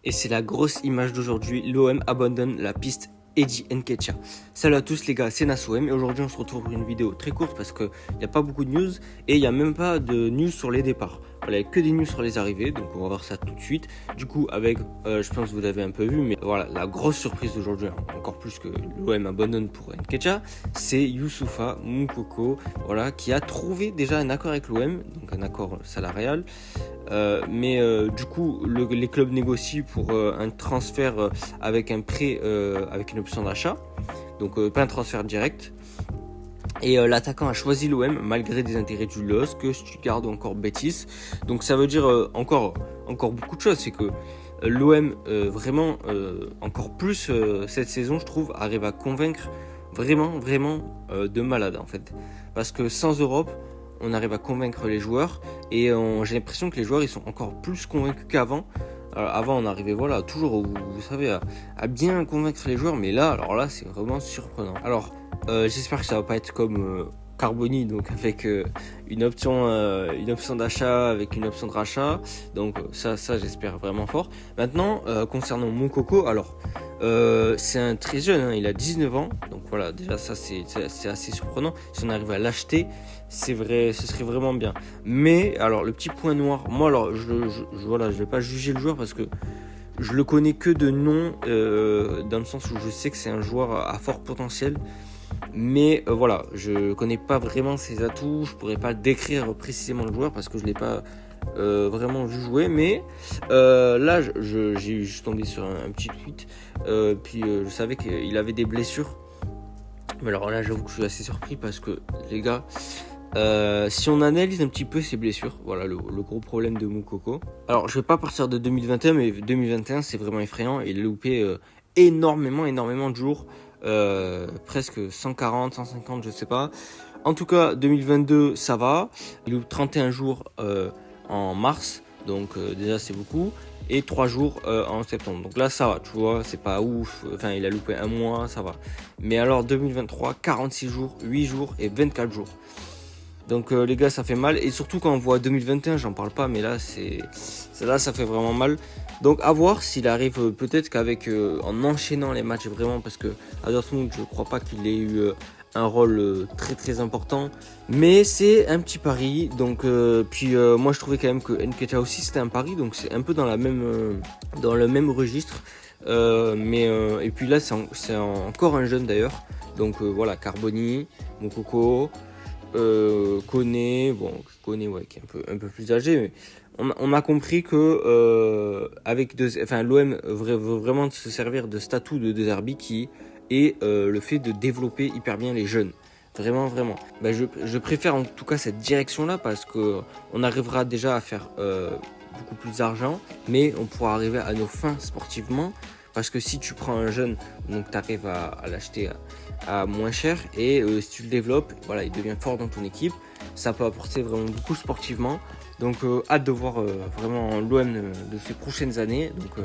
Et c'est la grosse image d'aujourd'hui, l'OM abandonne la piste Eddie Nketiah. Salut à tous les gars, c'est NasOM et aujourd'hui on se retrouve pour une vidéo très courte parce qu'il n'y a pas beaucoup de news et il n'y a même pas de news sur les départs. Voilà, il n'y a que des news sur les arrivées, donc on va voir ça tout de suite. Du coup, avec, je pense que vous l'avez un peu vu, mais voilà, la grosse surprise d'aujourd'hui, encore plus que l'OM abandonne pour Nketiah, c'est Youssoupha Moukoko, voilà, qui a trouvé déjà un accord avec l'OM, donc un accord salarial. Mais du coup, les clubs négocient pour un transfert avec un prêt avec une option d'achat, donc pas un transfert direct. Et l'attaquant a choisi l'OM malgré des intérêts du LOSC, Stuttgart ou encore Betis. Donc ça veut dire encore beaucoup de choses. C'est que l'OM vraiment encore plus cette saison, je trouve, arrive à convaincre vraiment de malade en fait. Parce que sans Europe, on arrive à convaincre les joueurs et j'ai l'impression que les joueurs ils sont encore plus convaincus qu'avant. Avant on arrivait voilà toujours vous savez à bien convaincre les joueurs, mais là alors là c'est vraiment surprenant. Alors j'espère que ça va pas être comme Carboni, donc avec une option d'achat avec une option de rachat, donc ça j'espère vraiment fort. Maintenant concernant Moukoko, alors c'est un très jeune, hein, il a 19 ans, donc voilà déjà ça c'est assez surprenant. Si on arrive à l'acheter, c'est vrai, ce serait vraiment bien. Mais alors le petit point noir, moi alors je vais pas juger le joueur parce que je le connais que de nom, dans le sens où je sais que c'est un joueur à fort potentiel. Mais voilà, je connais pas vraiment ses atouts, je pourrais pas décrire précisément le joueur parce que je l'ai pas vraiment vu jouer. Mais là, je suis tombé sur un petit tweet, puis je savais qu'il avait des blessures. Mais alors là, j'avoue que je suis assez surpris parce que les gars, si on analyse un petit peu ses blessures, voilà le gros problème de Moukoko. Alors je vais pas partir de 2021, mais 2021 c'est vraiment effrayant. Il a loupé énormément de jours, presque 140, 150, je sais pas. En tout cas 2022 ça va. Il loupe 31 jours en mars, donc déjà c'est beaucoup. Et 3 jours en septembre. Donc là ça va, tu vois, c'est pas ouf. Enfin il a loupé un mois, ça va. Mais alors 2023, 46 jours, 8 jours et 24 jours. Donc les gars ça fait mal, et surtout quand on voit 2021, j'en parle pas, mais là ça fait vraiment mal. Donc à voir s'il arrive, peut-être qu'avec en enchaînant les matchs vraiment, parce que à Dortmund je crois pas qu'il ait eu un rôle très important, mais c'est un petit pari. Donc puis moi je trouvais quand même que Nketiah aussi c'était un pari, donc c'est un peu dans le même registre. Et puis là c'est encore un jeune d'ailleurs, donc voilà, Carboni, Moukoko, Koné, ouais, qui est un peu plus âgé, mais on a compris que l'OM veut vraiment se servir de statut de De Zerbi qui est le fait de développer hyper bien les jeunes. Vraiment. Je préfère en tout cas cette direction-là parce que on arrivera déjà à faire beaucoup plus d'argent, mais on pourra arriver à nos fins sportivement. Parce que si tu prends un jeune, donc tu arrives à l'acheter à moins cher, et si tu le développes, voilà, il devient fort dans ton équipe, ça peut apporter vraiment beaucoup sportivement. Donc hâte de voir vraiment l'OM de ces prochaines années. Donc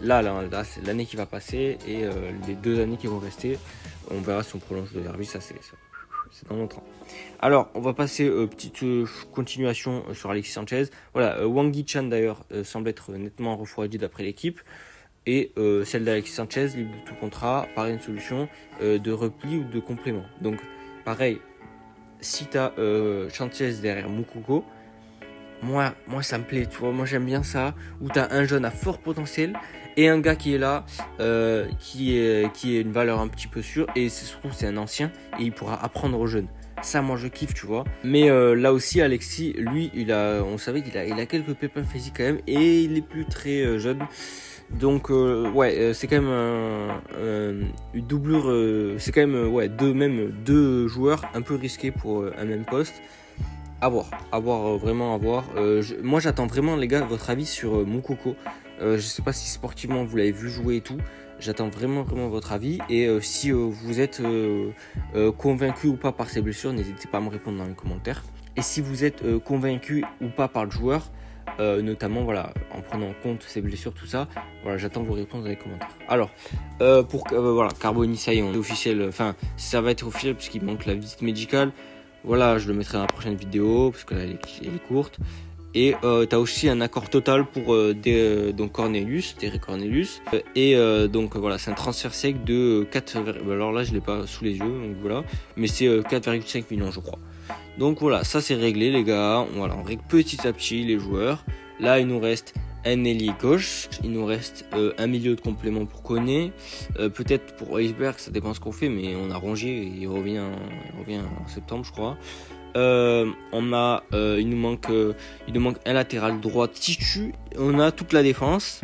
là c'est l'année qui va passer et les 2 années qui vont rester. On verra si on prolonge le derby, ça c'est dans longtemps. Alors on va passer petite continuation sur Alexis Sanchez. Voilà, Wang Hee-chan d'ailleurs semble être nettement refroidi d'après l'équipe. Et celle d'Alexis Sanchez, libre de tout contrat, pareil, une solution de repli ou de complément. Donc pareil, si tu as Sanchez derrière Moukoko, moi ça me plaît, tu vois, moi j'aime bien ça, où tu as un jeune à fort potentiel et un gars qui est là, qui est une valeur un petit peu sûre, et surtout c'est un ancien et il pourra apprendre aux jeunes. Ça moi je kiffe, tu vois. Mais là aussi Alexis, lui, on savait qu'il a quelques pépins physiques quand même, et il est plus très jeune. Donc c'est quand même une doublure, c'est quand même deux joueurs un peu risqués pour un même poste. À voir, vraiment à voir. Moi j'attends vraiment les gars votre avis sur Moukoko. Je sais pas si sportivement vous l'avez vu jouer et tout. J'attends vraiment votre avis, et si vous êtes convaincu ou pas par ses blessures, n'hésitez pas à me répondre dans les commentaires. Et si vous êtes convaincu ou pas par le joueur, notamment voilà, en prenant en compte ses blessures, tout ça, voilà, j'attends vos réponses dans les commentaires. Alors voilà, Carboni, ça y est, on est officiel, enfin ça va être officiel puisqu'il manque la visite médicale. Voilà, je le mettrai dans la prochaine vidéo parce que là elle est courte. Et t'as aussi un accord total pour donc Cornelius, Derrick Cornelius. Donc voilà, c'est un transfert sec de 4. Alors là, je l'ai pas sous les yeux, donc voilà. Mais c'est 4,5 millions, je crois. Donc voilà, ça c'est réglé, les gars. Voilà, on règle petit à petit les joueurs. Là, il nous reste un ailier gauche, il nous reste un milieu de complément pour Koné, peut-être pour Iceberg, ça dépend ce qu'on fait, mais on a rangé, il revient en septembre, je crois. Il nous manque un latéral droit Titu, on a toute la défense.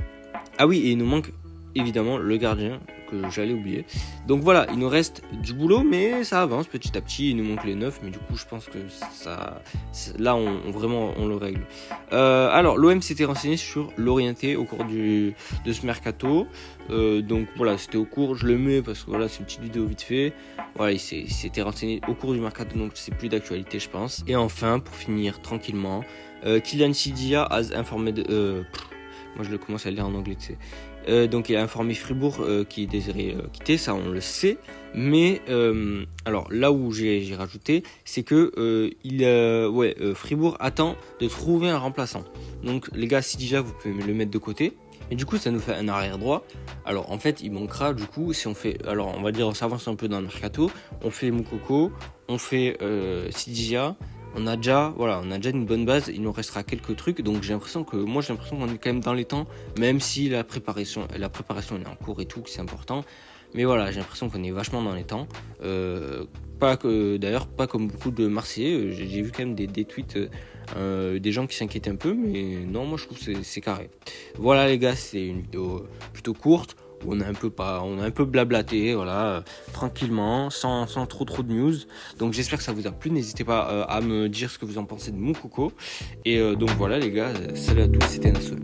Ah oui, et il nous manque évidemment le gardien que j'allais oublier. Donc voilà, il nous reste du boulot, mais ça avance petit à petit. Il nous manque les 9, mais du coup je pense que là on le règle. Alors l'OM s'était renseigné sur l'orienté au cours de ce mercato. Donc voilà, c'était au cours, je le mets parce que voilà, c'est une petite vidéo vite fait. Voilà, il s'était renseigné au cours du mercato, donc c'est plus d'actualité je pense. Et enfin, pour finir tranquillement, Kylian Sidia a informé moi je le commence à lire en anglais, tu sais. Donc il a informé Fribourg qu'il désirait quitter, ça on le sait. Mais alors là où j'ai rajouté, c'est que Fribourg attend de trouver un remplaçant. Donc les gars, si déjà vous pouvez le mettre de côté. Et du coup ça nous fait un arrière droit. Alors en fait il manquera du coup si on fait, alors on va dire on s'avance un peu dans le mercato, on fait Moukoko, on fait Sidia. On a déjà une bonne base, il nous restera quelques trucs, donc j'ai l'impression qu'on est quand même dans les temps, même si la préparation elle est en cours et tout, que c'est important. Mais voilà, j'ai l'impression qu'on est vachement dans les temps. Pas comme beaucoup de Marseillais, j'ai vu quand même des tweets, des gens qui s'inquiétaient un peu, mais non, moi je trouve que c'est carré. Voilà les gars, c'est une vidéo plutôt courte. On a un peu blablaté, voilà, tranquillement, sans trop de news. Donc j'espère que ça vous a plu. N'hésitez pas à me dire ce que vous en pensez de mon coco. Et donc voilà les gars, salut à tous, c'était Nassau.